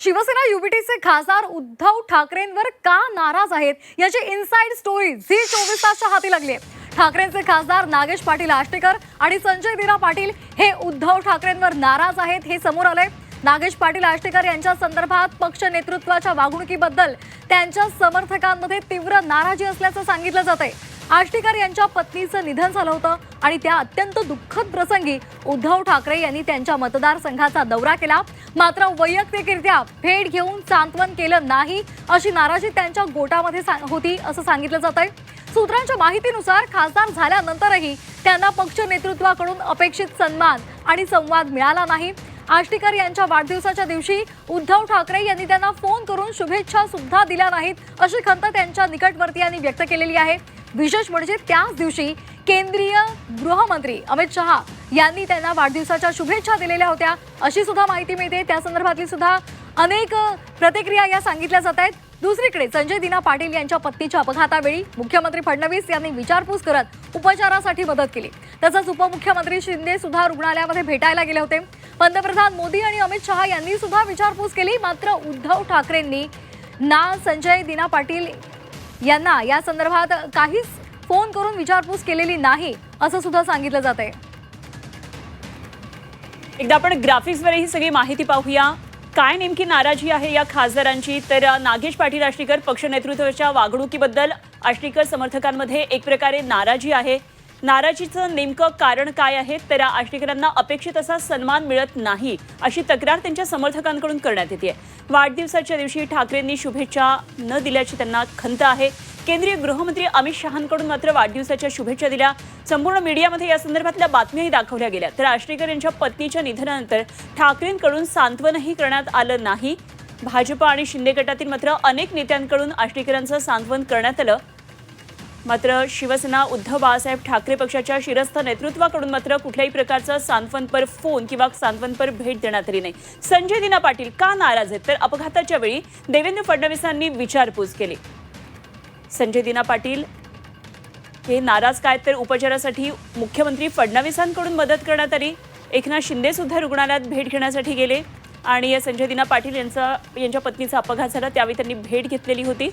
शिवसेना युबीटीचे खासदार उद्धव ठाकरेंवर का नाराज आहेत याची इनसाइड स्टोरी झी 24 तासच्या हाती लागली आहे। ठाकरेंचे खासदार नागेश पाटील आष्टेकर आणि संजय दिना पाटील हे उद्धव ठाकरेंवर नाराज आहेत हे समोर आले। नागेश पाटील आष्टेकर यांच्या संदर्भात पक्ष नेतृत्वाच्या वागणुकीबद्दल त्यांच्या समर्थकांमध्ये तीव्र नाराजी असल्याचं सांगितलं जातंय। आष्टेकर यांच्या पत्नीचं निधन झालं होतं आणि त्या अत्यंत दुःखद प्रसंगी उद्धव ठाकरे यांनी त्यांच्या मतदारसंघाचा दौरा केला, मात्र वैयक्तिकरित्या भेट घेऊन सांत्वन केलं नाही अशी नाराजी त्यांच्या गोटामध्ये होती असं सांगितलं जातंय। सूत्रांच्या माहितीनुसार खासदार झाल्यानंतरही त्यांना पक्ष नेतृत्वाकडून अपेक्षित सन्मान आणि संवाद मिळाला नाही। आष्टेकर यांच्या वाढदिवसाच्या दिवशी उद्धव ठाकरे यांनी त्यांना फोन करून शुभेच्छा सुद्धा दिल्या नाहीत अशी खंत त्यांच्या निकटवर्तीयांनी व्यक्त केलेली आहे। विशेष म्हणजे त्याच दिवशी केंद्रीय गृहमंत्री अमित शहा यांनी त्यांना वाढदिवसाच्या शुभेच्छा दिलेल्या होत्या अशी सुद्धा माहिती मिळते। त्या संदर्भातली सुद्धा अनेक प्रतिक्रिया या सांगितल्या जात आहेत। दुसरीकडे संजय दिना पाटील यांच्या पत्नीच्या अपघातावेळी मुख्यमंत्री फडणवीस यांनी विचारपूस करत उपचारासाठी मदत केली। तसंच उपमुख्यमंत्री शिंदे सुद्धा रुग्णालयामध्ये भेटायला गेले होते। पंतप्रधान मोदी आणि अमित शहा यांनी सुद्धा विचारपूस केली, मात्र उद्धव ठाकरेंनी ना संजय दिना पाटील यांना या संदर्भात काहीच फोन करून विचारपूस केलेली नाही असं सुद्धा सांगितलं जातंय। एकदा आपण ग्राफिक्सवर ही सगळी माहिती पाहूया। काय नेमकी नाराजी आहे या खासदारांची, तर नागेश पाटील आष्टेकर पक्ष नेतृत्वाच्या वागणुकीबद्दल आष्टेकर समर्थकांमध्ये एक प्रकारे नाराजी आहे। नाराजीचं नेमकं कारण काय आहे, तर आष्टेकरांना अपेक्षित असा सन्मान मिळत नाही अशी तक्रार त्यांच्या समर्थकांकडून करण्यात येते। वाढदिवसाच्या दिवशी ठाकरेंनी शुभेच्छा न दिल्याची त्यांना खंत आहे। केंद्रीय गृहमंत्री अमित शहांकडून मात्र वाढदिवसाच्या शुभेच्छा दिल्या। संपूर्ण मीडियामध्ये या संदर्भातल्या बातम्याही दाखवल्या गेल्या। तर आष्टेकर यांच्या पत्नीच्या निधनानंतर ठाकरेंकडून सांत्वनही करण्यात आलं नाही। भाजप आणि शिंदे गटातील मात्र अनेक नेत्यांकडून आष्टेकरांचं सांत्वन करण्यात आलं, मात्र शिवसेना उद्धव बाळासाहेब ठाकरे पक्षाच्या शिरस्थ नेतृत्वाकडून मात्र कुठल्याही प्रकारचं सांत्वनपर फोन किंवा सांत्वनपर भेट देण्यात आली नाही। संजय दिना पाटील का नाराज आहेत, तर अपघाताच्या वेळी देवेंद्र फडणवीसांनी विचारपूस केली। संजय दिना पाटील हे नाराज काय, तर उपचारासाठी मुख्यमंत्री फडणवीसांकडून मदत करण्यात आली। एकनाथ शिंदे सुद्धा रुग्णालयात भेट घेण्यासाठी गेले आणि संजय दिना पाटील यांच्या पत्नीचा अपघात झाला त्यावेळी त्यांनी भेट घेतलेली होती।